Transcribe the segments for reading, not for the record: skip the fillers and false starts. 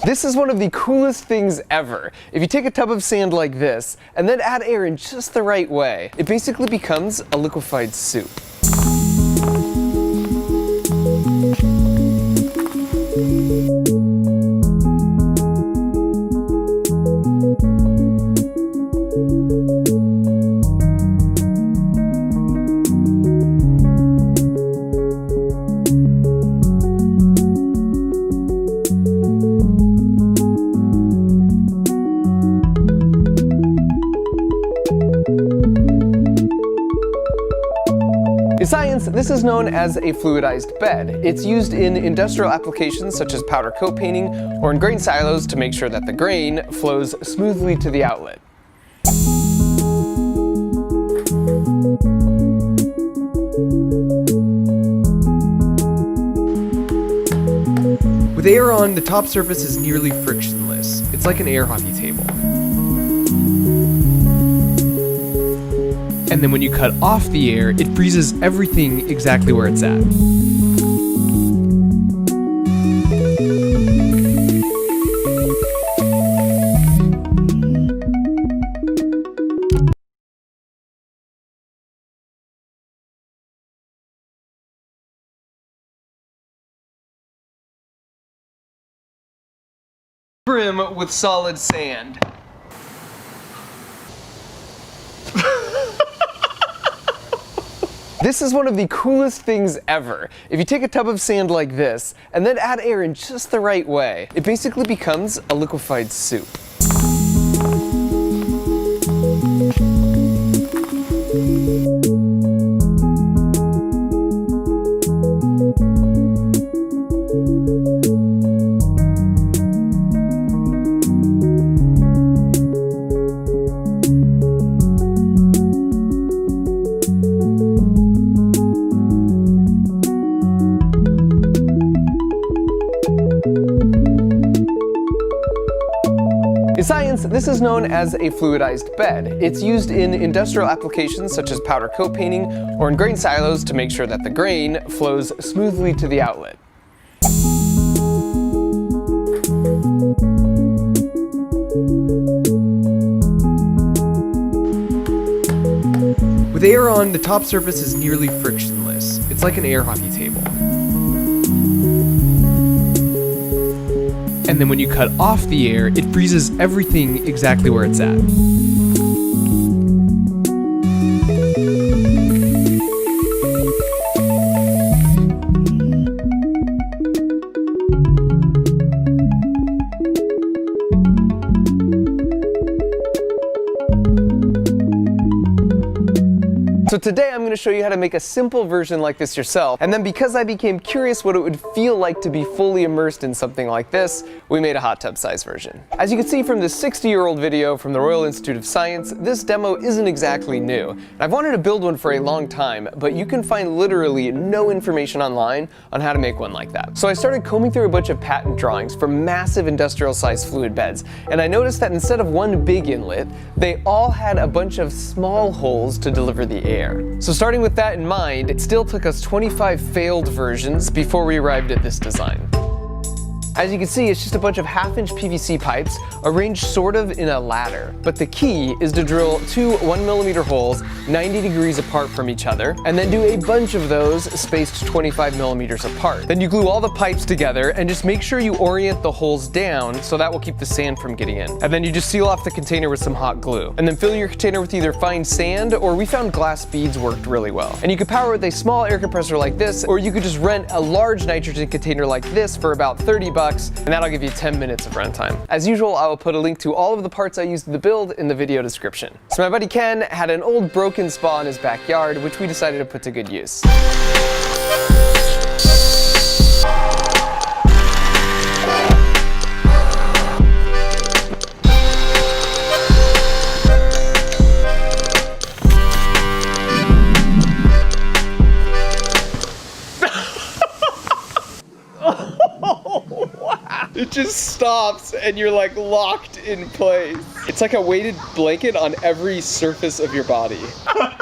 This is one of the coolest things ever. If you take a tub of sand like this, and then add air in just the right way, it basically becomes a liquefied soup. In science, this is known as a fluidized bed. It's used in industrial applications such as powder coat painting or in grain silos to make sure that the grain flows smoothly to the outlet. With air on, the top surface is nearly frictionless. It's like an air hockey table. And then when you cut off the air, it freezes everything exactly where it's at. Brim with solid sand. This is one of the coolest things ever. If you take a tub of sand like this, and then add air in just the right way, it basically becomes a liquefied soup. In science, this is known as a fluidized bed. It's used in industrial applications such as powder coat painting or in grain silos to make sure that the grain flows smoothly to the outlet. With air on, the top surface is nearly frictionless. It's like an air hockey table. And then when you cut off the air, it freezes everything exactly where it's at. So today I'm going to show you how to make a simple version like this yourself, and then because I became curious what it would feel like to be fully immersed in something like this, we made a hot tub size version. As you can see from this 60-year-old video from the Royal Institute of Science, this demo isn't exactly new. And I've wanted to build one for a long time, but you can find literally no information online on how to make one like that. So I started combing through a bunch of patent drawings for massive industrial-sized fluid beds, and I noticed that instead of one big inlet, they all had a bunch of small holes to deliver the air. So starting with that in mind, it still took us 25 failed versions before we arrived at this design. As you can see, it's just a bunch of half-inch PVC pipes arranged sort of in a ladder. But the key is to drill two 1mm holes 90 degrees apart from each other, and then do a bunch of those spaced 25mm apart. Then you glue all the pipes together and just make sure you orient the holes down so that will keep the sand from getting in. And then you just seal off the container with some hot glue. And then fill your container with either fine sand, or we found glass beads worked really well. And you could power it with a small air compressor like this, or you could just rent a large nitrogen container like this for about $30, and that'll give you 10 minutes of runtime. As usual, I will put a link to all of the parts I used in the build in the video description. So my buddy Ken had an old broken spa in his backyard, which we decided to put to good use. It just stops and you're like locked in place. It's like a weighted blanket on every surface of your body. Ah!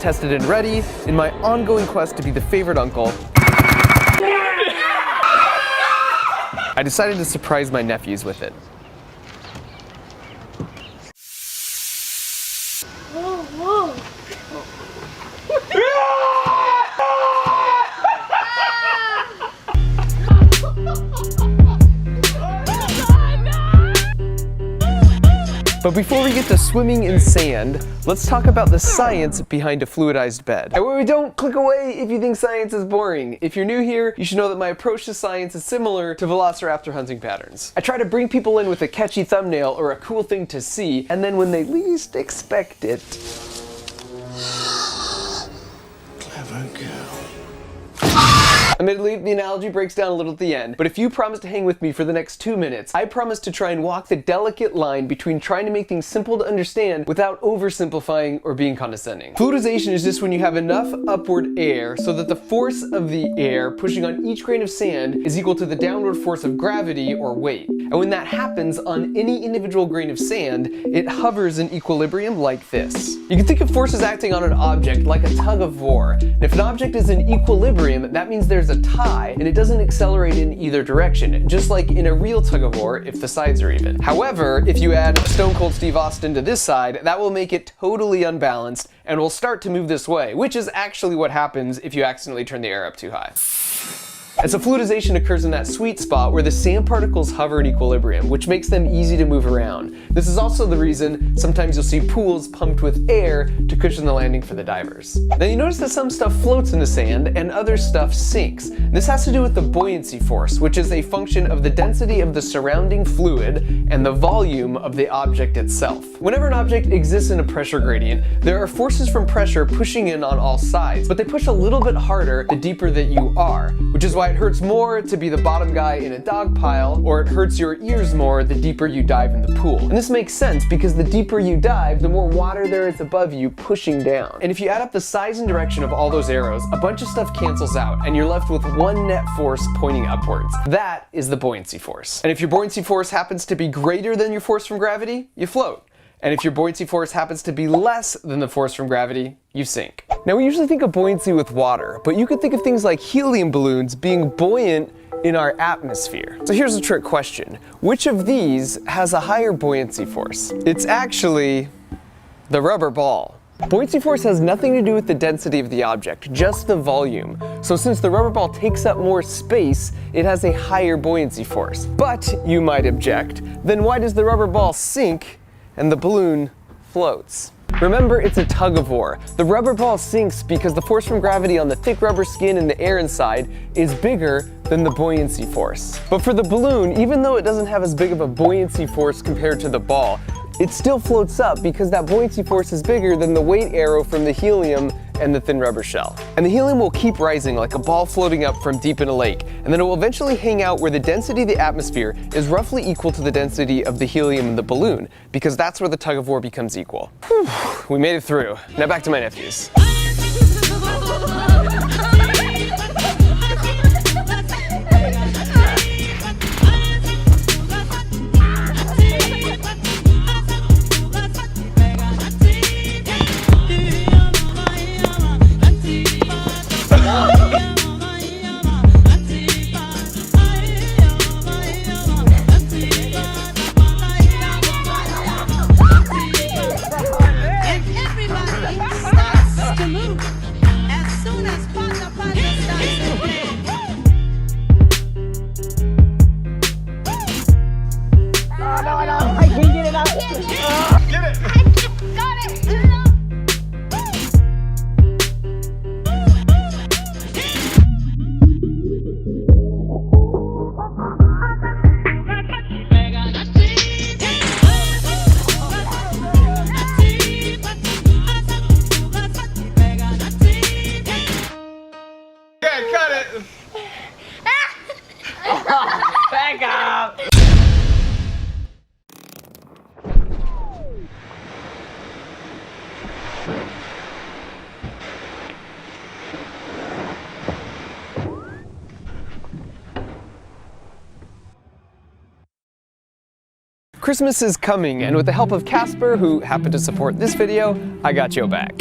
tested and ready in my ongoing quest to be the favorite uncle, I decided to surprise my nephews with it. Whoa, whoa. But before we get to swimming in sand, let's talk about the science behind a fluidized bed. And wait, don't click away if you think science is boring. If you're new here, you should know that my approach to science is similar to velociraptor hunting patterns. I try to bring people in with a catchy thumbnail or a cool thing to see, and then when they least expect it, clever girl. Admittedly, the analogy breaks down a little at the end, but if you promise to hang with me for the next 2 minutes, I promise to try and walk the delicate line between trying to make things simple to understand without oversimplifying or being condescending. Fluidization is just when you have enough upward air so that the force of the air pushing on each grain of sand is equal to the downward force of gravity or weight. And when that happens on any individual grain of sand, it hovers in equilibrium like this. You can think of forces acting on an object like a tug of war. And if an object is in equilibrium, that means there's a tie and it doesn't accelerate in either direction, just like in a real tug of war if the sides are even. However, if you add Stone Cold Steve Austin to this side, that will make it totally unbalanced and will start to move this way, which is actually what happens if you accidentally turn the air up too high. And so fluidization occurs in that sweet spot where the sand particles hover in equilibrium, which makes them easy to move around. This is also the reason sometimes you'll see pools pumped with air to cushion the landing for the divers. Now you notice that some stuff floats in the sand and other stuff sinks. This has to do with the buoyancy force, which is a function of the density of the surrounding fluid and the volume of the object itself. Whenever an object exists in a pressure gradient, there are forces from pressure pushing in on all sides, but they push a little bit harder the deeper that you are, which is why it hurts more to be the bottom guy in a dog pile, or it hurts your ears more the deeper you dive in the pool. And this makes sense because the deeper you dive, the more water there is above you pushing down. And if you add up the size and direction of all those arrows, a bunch of stuff cancels out and you're left with one net force pointing upwards. That is the buoyancy force. And if your buoyancy force happens to be greater than your force from gravity, you float. And if your buoyancy force happens to be less than the force from gravity, you sink. Now we usually think of buoyancy with water, but you could think of things like helium balloons being buoyant in our atmosphere. So here's a trick question. Which of these has a higher buoyancy force? It's actually the rubber ball. Buoyancy force has nothing to do with the density of the object, just the volume. So since the rubber ball takes up more space, it has a higher buoyancy force. But, you might object, then why does the rubber ball sink and the balloon floats? Remember, it's a tug of war. The rubber ball sinks because the force from gravity on the thick rubber skin and the air inside is bigger than the buoyancy force. But for the balloon, even though it doesn't have as big of a buoyancy force compared to the ball, it still floats up because that buoyancy force is bigger than the weight arrow from the helium and the thin rubber shell. And the helium will keep rising like a ball floating up from deep in a lake, and then it will eventually hang out where the density of the atmosphere is roughly equal to the density of the helium in the balloon, because that's where the tug of war becomes equal. Whew, we made it through. Now back to my nephews. Back up! Christmas is coming, and with the help of Casper, who happened to support this video, I got Joe back.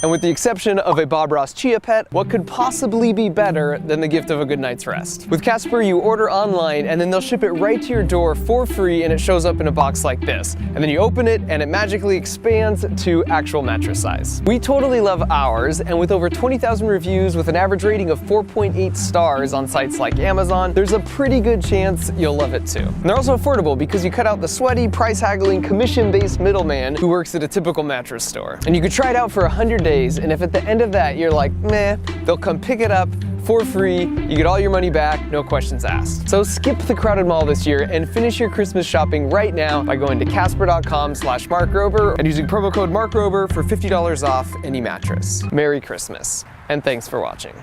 And with the exception of a Bob Ross Chia Pet, what could possibly be better than the gift of a good night's rest? With Casper, you order online and then they'll ship it right to your door for free, and it shows up in a box like this. And then you open it and it magically expands to actual mattress size. We totally love ours, and with over 20,000 reviews with an average rating of 4.8 stars on sites like Amazon, there's a pretty good chance you'll love it too. And they're also affordable because you cut out the sweaty, price-haggling, commission-based middleman who works at a typical mattress store. And you could try it out for 100 days, and if at the end of that you're like, meh, they'll come pick it up for free, you get all your money back, no questions asked. So skip the crowded mall this year and finish your Christmas shopping right now by going to casper.com/markrober and using promo code markrober for $50 off any mattress. Merry Christmas, and thanks for watching.